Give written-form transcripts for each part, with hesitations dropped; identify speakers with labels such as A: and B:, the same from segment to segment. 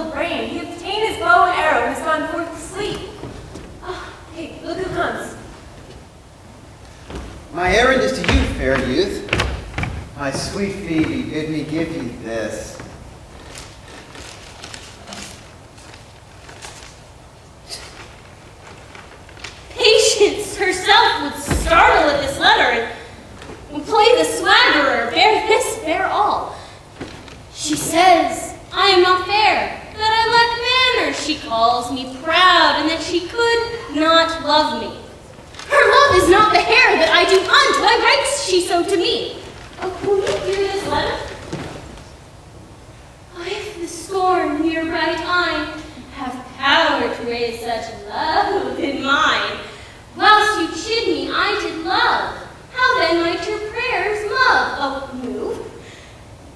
A: the brain. He obtained his bow and arrow and has gone forth to sleep. Oh, hey, look who comes.
B: My errand is to you, fair youth. My sweet Phoebe, bid me give you this.
C: Patience herself would startle at this letter and play the swaggerer, bear this, bear all. She says, I am not fair, that I lack manners. She calls me proud, and that she could not love me. Her love is not the hair that I do hunt. Why writes she so to me? Oh, will you hear this letter? Oh, if the scorn in your bright eye have power to raise such love in mine, whilst you chid me, I did love. How then might your prayers move?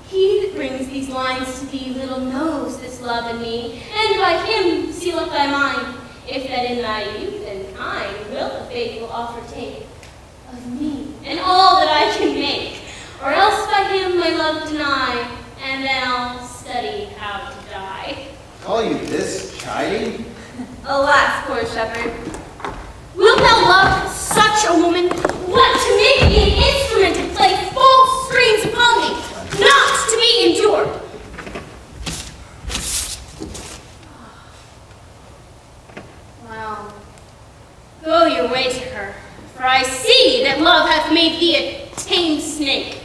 C: He that brings these lines to thee little knows this love in me, and by him seal up thy mind, if that in thy youth and kind wilt a faithful offer take of me, and all that I can make, or else by him my love deny, and then I'll study how to die.
B: Call you this chiding?
A: Alas, poor shepherd.
C: Wilt thou love such a woman? What, to make me an instrument to play false strings upon thee, not to be endured? Well, go your way to her, for I see that love hath made thee a tame snake.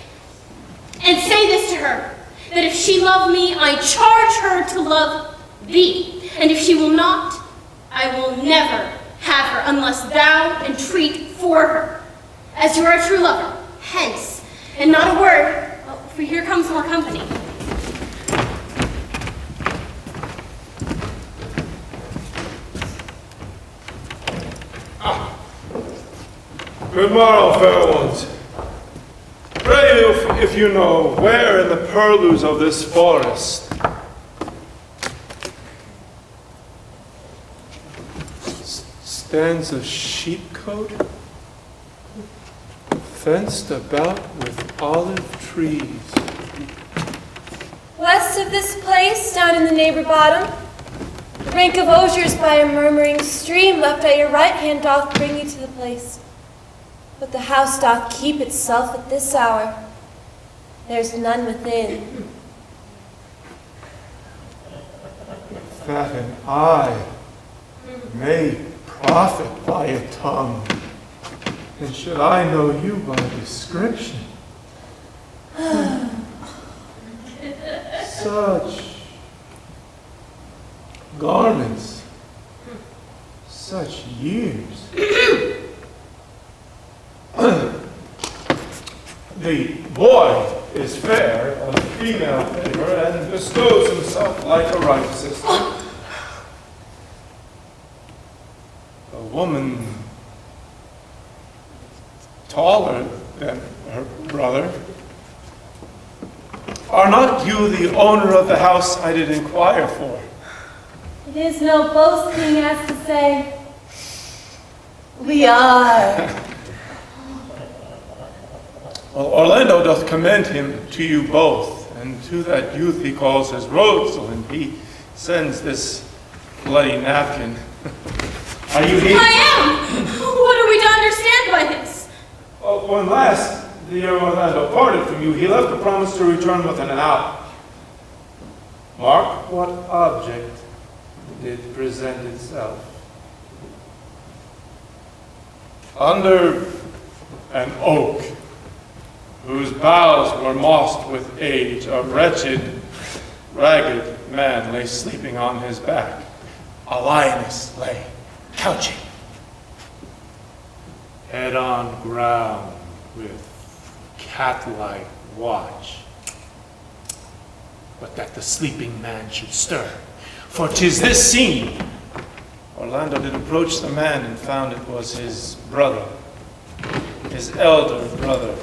C: And say this to her, that if she love me, I charge her to love thee, and if she will not, I will never have her unless thou entreat for her, as you are a true lover. Hence, and not a word, for here comes more company.
D: Good morrow, fair ones. Pray you, if you know, where in the purlieus of this forest stands a sheepcote, fenced about with olive trees.
A: West of this place, down in the neighbor bottom, the rank of osiers by a murmuring stream left at your right hand doth bring you to the place. But the house doth keep itself at this hour. There's none within.
D: That an eye may profit by a tongue, and should I know you by description, such garments, such years. The boy is fair, of female favor, and bestows himself like a right sister. A woman taller than her brother. Are not you the owner of the house I did inquire for?
A: It is no boasting as to say, we are.
D: Well, Orlando doth commend him to you both, and to that youth he calls his Rosalind. He sends this bloody napkin. Are you here?
C: I am! What are we to understand by this?
D: Well, when last the young Orlando parted from you, he left a promise to return within an hour. Mark what object did present itself. Under an oak, whose boughs were mossed with age, a wretched, ragged man lay sleeping on his back. A lioness lay couching, head on ground with cat-like watch. But that the sleeping man should stir, for 'tis this scene. Orlando did approach the man and found it was his brother, his elder brother.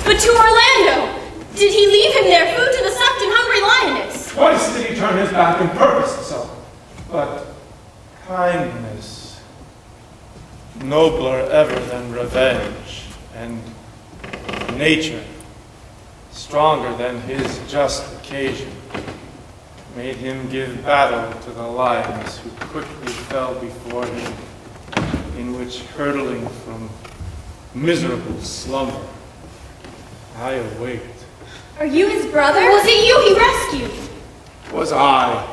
C: But to Orlando, did he leave him there, food to the sucked and hungry lioness?
D: Twice did he turn his back and purposed so. But kindness, nobler ever than revenge, and nature, stronger than his just occasion, made him give battle to the lions who quickly fell before him, in which hurtling from miserable slumber, I awaked.
A: Are you his brother?
C: Was it you he rescued?
D: Was I,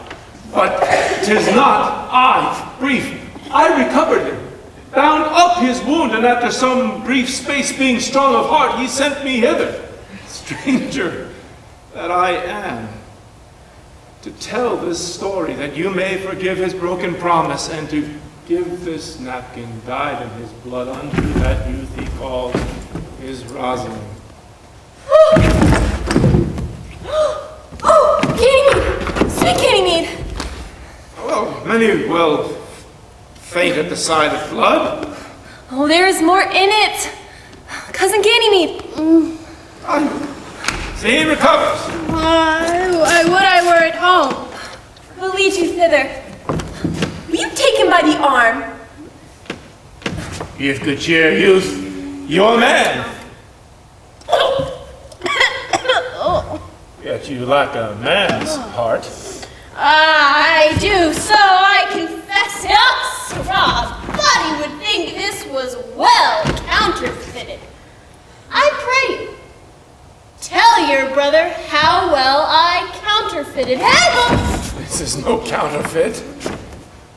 D: but 'tis not I. Brief, I recovered him, bound up his wound, and after some brief space, being strong of heart, he sent me hither, stranger that I am, to tell this story, that you may forgive his broken promise, and to give this napkin dyed in his blood unto that youth he calls his Rosalind.
A: Oh, Ganymede! Sweet Ganymede!
D: Oh, many will faint at the sight of blood.
A: Oh, there is more in it! Cousin Ganymede!
D: See, he recovers.
A: I would I were at home. We'll lead you thither. Will you take him by the arm?
D: Be of good cheer, youth. You're a man. Yet you lack a man's heart.
C: I do, so I confess it. Sirrah, Buddy would think this was well counterfeited. I pray you, tell your brother how well I counterfeited him.
D: This is no counterfeit.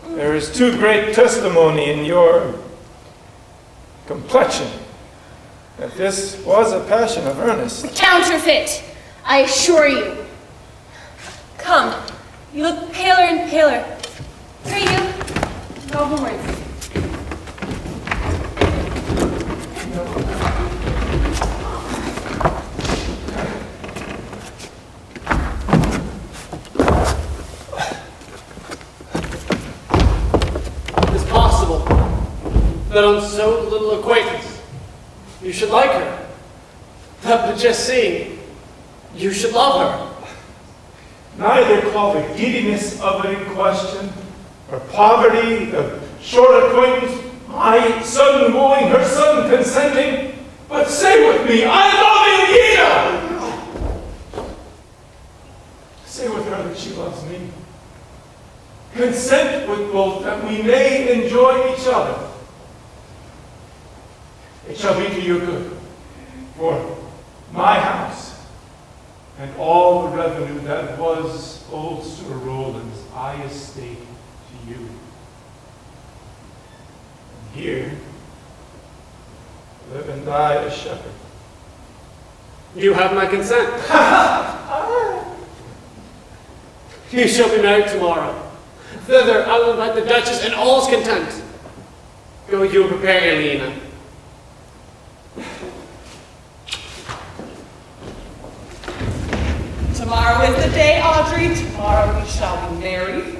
D: There is too great testimony in your complexion that this was a passion of earnest.
C: Counterfeit, I assure you.
A: Come, you look paler and paler. Pray you, go homewards.
E: It's possible that on so little acquaintance, you should like her. But just seeing, you should love her.
D: Neither call the giddiness of it in question, or poverty, the short acquaintance, my sudden wooing, her sudden consenting, but say with me, I love Elena! Say with her that she loves me. Consent with both that we may enjoy each other. It shall be to your good, for my house, and all the revenue that was old Sir Roland's, I estate to you. And here, live and die a shepherd.
E: You have my consent. You shall be married tomorrow. Thither I will invite the Duchess and all's content. Go you and prepare Elena.
F: Tomorrow is the day, Audrey. Tomorrow we shall be married.